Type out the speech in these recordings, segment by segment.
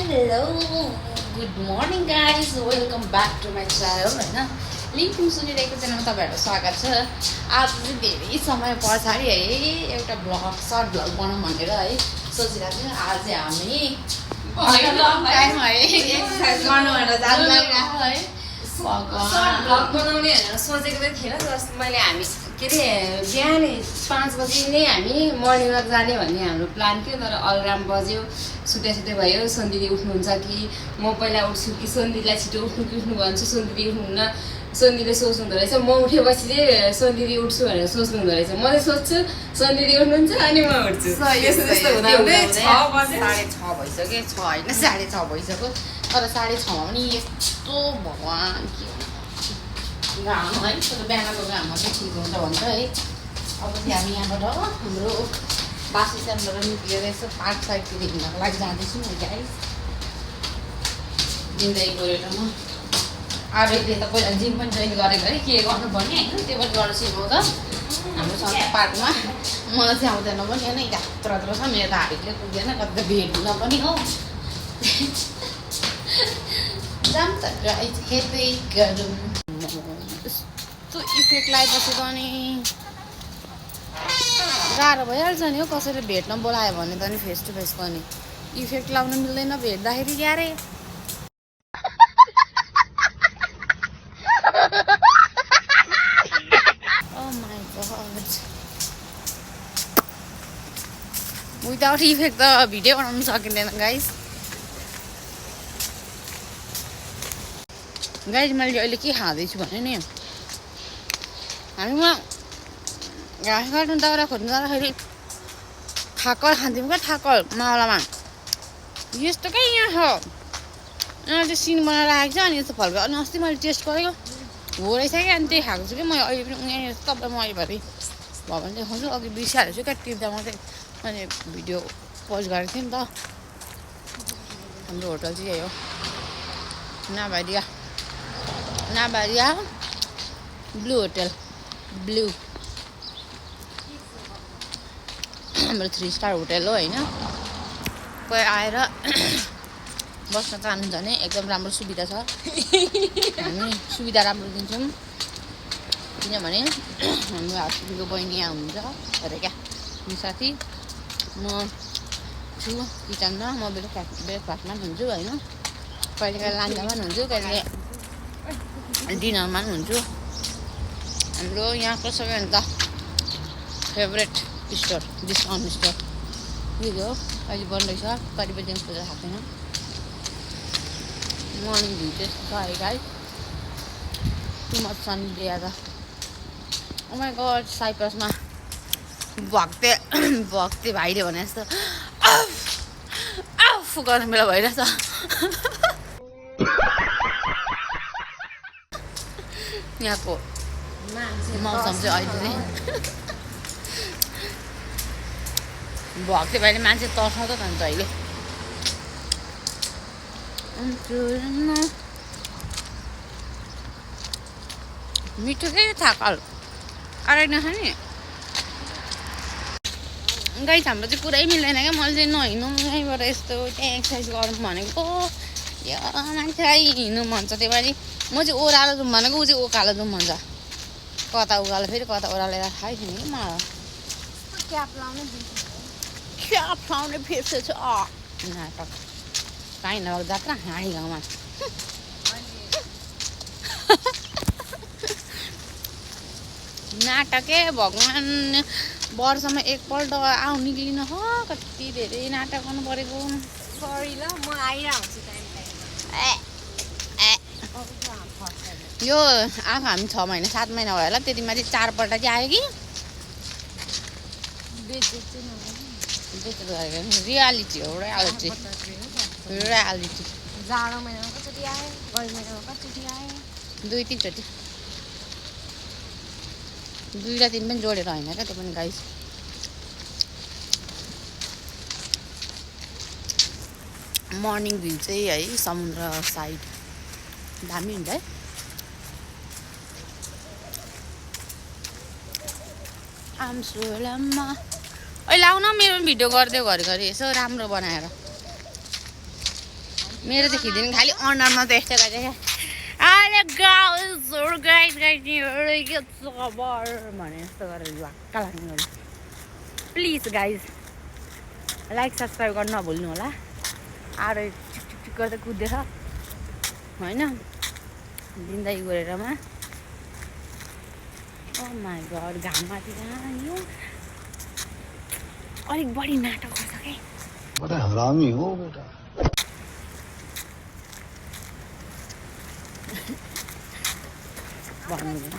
Hello good morning guys welcome back to my channel होइन link सुनिरहेको च्यानलमा तपाईँहरूको स्वागत छ। आज चाहिँ धेरै समय पछाडि है एउटा ब्लग सर्ट ब्लग बनाऊँ भनेर है सोचिरहेको थियौँ। आज चाहिँ हामी टाइममा है एक्सर्साइज गर्नु भनेर जानु लागिरहेको है सर्ट भ्लग बनाउने भनेर सोचेको चाहिँ थिएन। जस्तो मैले हामी के अरे बिहान 5 बजी नै हामी मर्निङ वाक जाने भन्ने हाम्रो प्लान थियो। तर अलार्म बज्यो, सुते भयो। सन्दिदी उठ्नुहुन्छ कि म पहिला उठ्छु कि सन्दिदीलाई छिटो उठ्नु कि उठ्नु भन्छु। सन्दिदी उठ्नुहुन्न, सन्दिदीले सोच्नुहुँदो रहेछ म उठेपछि चाहिँ सन्दिदी उठ्छु भनेर सोच्नुहुँदो रहेछ। म चाहिँ सोध्छु सन्दिदी उठ्नुहुन्छ अनि म उठ्छु। यस्तो हुँदै 6 बजे 6:30 भइसक्यो, 6 होइन 6:30 भइसक्यो। तर 6:30 पनि यस्तो भगवान् के घाम है बिहानको घाममा चाहिँ ठिक हुन्छ भन्छ है। अब चाहिँ हामी यहाँबाट हाम्रो बासस्थानबाट निक्लिएर यसो पार्क साइडतिर हिँड्नको लागि जाँदैछौँ नि गाइस। जिन्दै गोरेटोमा आरोले त पहिला जिम पनि जोइन गरेको है, के गर्नुपर्ने होइन त्यो पनि गरेर सिकाउँछ हाम्रो सबै पार्कमा। मलाई चाहिँ आउँदैन पनि होइन, यात्रा छ मेरो त हाइटले पुग्दैन, कति त भेट्न पनि हो। जाम त गाइस हेर्दै गरौँ। यस्तो इफेक्ट लगाएपछि त अनि गाह्रो भइहाल्छ नि हो। कसैले भेट्न बोलायो भने त नि फेस टु फेस पनि इफेक्ट लाउन मिल्दैन भेट्दाखेरि क्यारे। विदाउट इफेक्ट त भिडियो बनाउनु सकिँदैन गाइस। गाइस मैले अहिले के खाँदैछु भने नि हामीमा घाँस काट्नु दाउरा खोज्नु जाँदाखेरि थाकल खान्थ्यौँ क्या, थाकल मावलामा। यस्तो क्या यहाँ छ, यहाँ चाहिँ सिन बनाएर राखेको छ अनि यस्तो फल्का। अनि अस्ति मैले टेस्ट गरेको हो रहेछ क्या, अनि त्यही खाएको छु कि मैले अहिले पनि यहाँ तपाईँ म अहिलेभरि भयो भने देखाउँछु। अघि बिर्सिहालेको छु क्या टिप्दामा चाहिँ मैले भिडियो पोस्ट गरेको थिएँ नि त। हाम्रो होटल चाहिँ यही हो, नाबारिया ब्लू होटल। ब्लू हाम्रो 3 स्टार होटल हो होइन। कोही आएर बस्न चाहनुहुन्छ भने एकदम राम्रो सुविधा छ। हामी सुविधा राम्रो दिन्छौँ किनभने हाम्रो हस्पिटलको बहिनी यहाँ हुनुहुन्छ अरे क्या साथी। म छु किचनमा, म ब्रेकफास्टमा पनि हुन्छु होइन, कहिले कहिले लान्चामा पनि हुन्छु, कहिले डिनरमा पनि हुन्छु। हाम्रो यहाँको सबैभन्दा फेभरेट स्टोर डिस्काउन्ट स्टोर यो हो। अहिले बन्द रहेछ, कति बजीदेखि खोजेर थाहा छैन। मर्निङ भ्यू चाहिँ छ है guys. Too much sunny day आज। ओ माई गड साइप्रसमा भक्ते भाइले भने जस्तो आफ गर्ने बेला भइरहेछ। यहाँको मौसम चाहिँ अहिले चाहिँ भक्ते भाइले मान्छे तर्साउँछ त अन्त अहिले। मिठो के थाकल आएर नखाने गाइस। हाम्रो चाहिँ पुरै मिल्दैन क्या। मैले चाहिँ नहिँडौँ यहीँबाट यस्तो त्यहाँ एक्सर्साइज गरौँ भनेको यो मान्छेलाई हिँड्नु मन छ। त्यो पालि म चाहिँ ओह्रालो जाउँ भनेको, ऊ चाहिँ उकालो जाउँ भन्छ। कता उकालो फेरि कता ओह्रालेर थाहै छैन कि मलाई। क्याप लाउने फेर्छ छ नाटक काहीँ नभएको जात्रा हाँडी गाउँमा। नाटकै भगवान् वर्षमा एकपल्ट आऊ निक्लिन हो, कति धेरै नाटक गर्नु परेको। सरी ल, म आइरहेको यो आएको हामी 6 महिना 7 महिना भयो होला, त्यतिमा चाहिँ 4 पल्ट चाहिँ आयो कि रियालिटी हो। रियालिटी जाडो महिनामा कतिचोटि आयो, गर्मी महिनामा कतिचोटि आयो, 2-3 चोटि 2 र 3 पनि जोडेर होइन क्या त्यो पनि गाइस। मर्निङ भ्यू चाहिँ है समुद्र साइड दामी हुन्छ है। आमसोलामा अहिले आउन मेरो भिडियो गरिदेऊ घरिघरि यसो राम्रो बनाएर। मेरो चाहिँ खिच्दिनँ खालि अनुहारमा त यस्तो गरिदिएको अरे गाउस गाइस गाइस के खबर भने जस्तो गरेर झ्वाक्क लाग्ने गरी प्लिज गाइज लाइक सब्सक्राइब गर्न नभुल्नु होला आरो चिक गर्दै कुद्दैछ होइन जिन्दगी गरेरमा ओ माई गड घाममाथि जान्यो अलिक बढी नाटक गर्छ के बड़ा हरामी हो बेटा भन्नु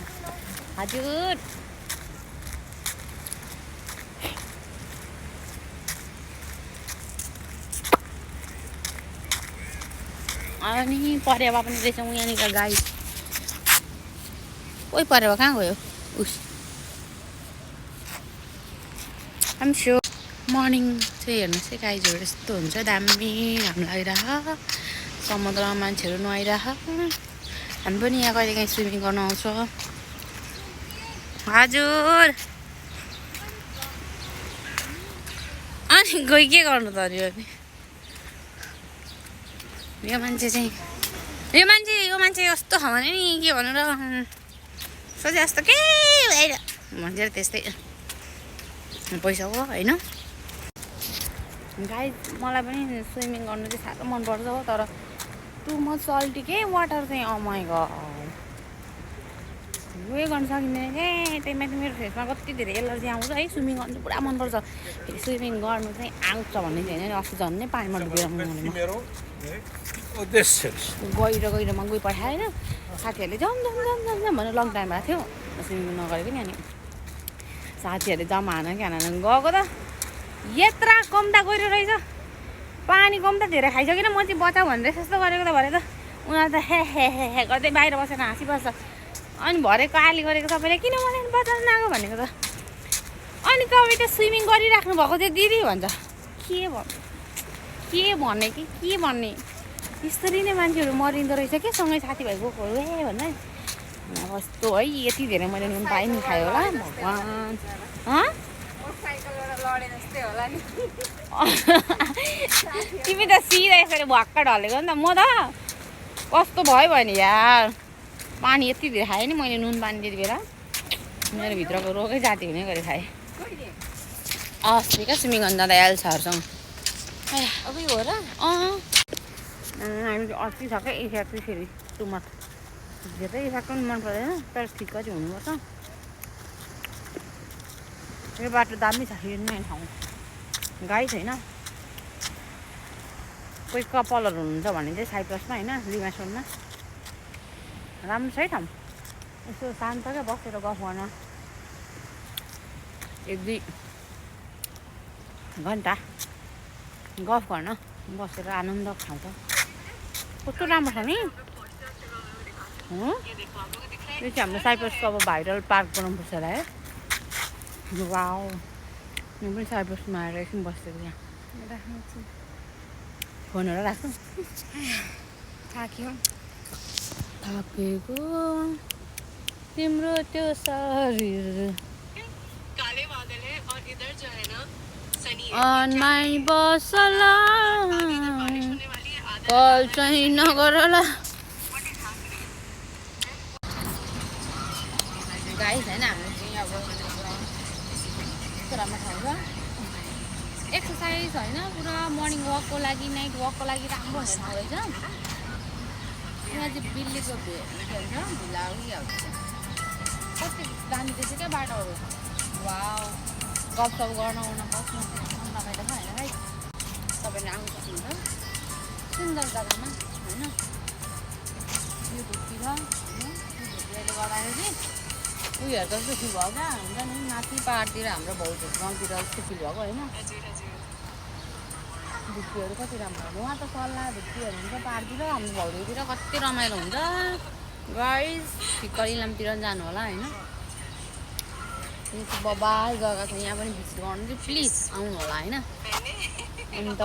हजुर अनि परेवा पनि रहेछौँ यहाँनिर गाई कोही परेवा कहाँ गयो उस आम स्योर मर्निङ चाहिँ हेर्नुहोस् है गाईहरू यस्तो हुन्छ दामी घाम लागिरह समुद्रमा मान्छेहरू नुहाइरह हामी पनि यहाँ कहिले काहीँ स्विमिङ गर्न आउँछ हजुर अनि गई के गर्नु त अरे अनि यो मान्छे यस्तो छ भने नि के भन्नु र सोचे जस्तो के भएर भन्छ त्यस्तै पैसा हो होइन गाई मलाई पनि स्विमिङ गर्नु चाहिँ साह्रो मनपर्छ हो तर टु मच सल्टी के वाटर चाहिँ अमाइ उयो गर्नु सकिँदैन के त्यही माथि मेरो फेसमा कति धेरै एलर्जी आउँछ है स्विमिङ गर्नु पुरा मनपर्छ फेरि स्विमिङ गर्नु चाहिँ आउँछ भन्ने चाहिँ होइन अस्ति झन् पानीमा डुबेर गहिरोमा गइ पठाएन साथीहरूले जाउँ भनेर लङ टाइम भएको थियो स्विमिङ नगरेको नि अनि साथीहरूले जम्मा हान कि हान गएको त यत्रा कम्ता गइरो रहेछ पानी कम्ता धेरै खाइसकेन म चाहिँ बचाउ भनेर जस्तो गरेको त भरे त उनीहरू त हे गर्दै बाहिर बसेर हाँसिबस्छ अनि भरेको आली गरेको तपाईँले किन मलाई बचाउनु नआएको भनेको त अनि तपाईँ त स्विमिङ गरिराख्नु भएको थियो दिदी भन्छ के भन्ने के भन्ने यसरी नै मान्छेहरू मरिँदो रहेछ के सँगै साथीभाइ गएकोहरू भन्दा कस्तो है यति धेरै मैले नुन पाइ नि खायो होला भगवान् तिमी त सिधा यसरी भक्क ढलेको नि त म त कस्तो भयो नि यार पानी यति धेरै खाएँ नि मैले नुन पानी त्यति बेला मेरो भित्रको रोगै जाती हुने गरी खाएँ अस्ति क्या स्विमिङ गर्नु जाँदा एल्साहरूसँग अब हो र हामी अस्ति छ क्या इफेक्ट चाहिँ फेरि टुमट धेरै इफेक्ट पनि मन पर्दैन तर ठिक्क चाहिँ हुनुपर्छ यो बाटो दामी छ यो नयाँ ठाउँ गाई छैन कोही कपालहरू हुनुहुन्छ भने चाहिँ साइप्रसमा होइन लिमासोनमा राम्रो छ है ठाउँ यसो शान्त क्या बसेर गफ गर्न 1-2 घन्टा गफ गर्न बसेर आनन्द खान्छ कस्तो राम्रो छ नि यो चाहिँ हाम्रो साइप्रसको अब भाइरल पार्क बनाउनुपर्छ होला है वाउ म पनि साइप्रसमा आएर एकछिन बसेको यहाँ फोनहरू राख्नु थाकेको तिम्रो त्यो शरीर अनमाई बसला कल चाहिँ नगरला गाई छैन हाम्रो चाहिँ अब राम्रो ठाउँ छ एक्सर्साइज होइन पुरा मर्निङ वकको लागि नाइट वकको लागि राम्रो हुने ठाउँ रहेछ यहाँ चाहिँ बिल्लीको के भन्छ ढिला उयोहरू कति दामी रहेछ क्या बाटोहरू वाउ गफसफ गर्न आउन बस्नु रमाइलो छ होइन है तपाईँले आउनु सक्नुहुन्छ सुन्दर जग्गामा होइन यो धुप्पी छ होइन यो धुप्पीले गर्दाखेरि उयोहरू त सुखी भयो क्या हुन्छ नि माथि पाहाडतिर हाम्रो भाउजूहरू गाउँतिर सुखी भएको होइन धुप्पीहरू कति राम्रो हुन्छ उहाँ त सल्लाह धुप्पीहरू हुन्छ पाहाडतिर हाम्रो भाउजूतिर कति रमाइलो हुन्छ गाइस ठिक्क इलामतिर जानु होला होइन यो चाहिँ बबाल जग्गा छ यहाँ पनि भिजिट गर्नु चाहिँ प्लिज आउनु होला होइन अन्त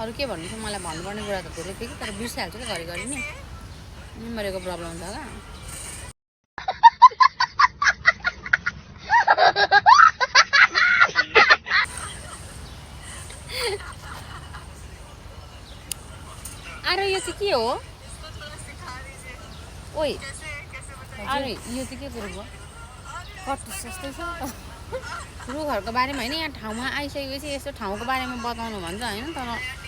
अरू के भन्नु छ मलाई भन्नुपर्ने कुरा त धेरै थियो कि तर बिर्सिहाल्छु क्या घरिघरि नि मेमोरीको प्रब्लम छ क्या अरे यो चाहिँ के हो ओइ अरे यो चाहिँ के कुरो भयो कति सस्तै छ रुखहरूको बारेमा होइन यहाँ ठाउँमा आइसकेपछि यस्तो ठाउँको बारेमा बताउनु भन्छ होइन तर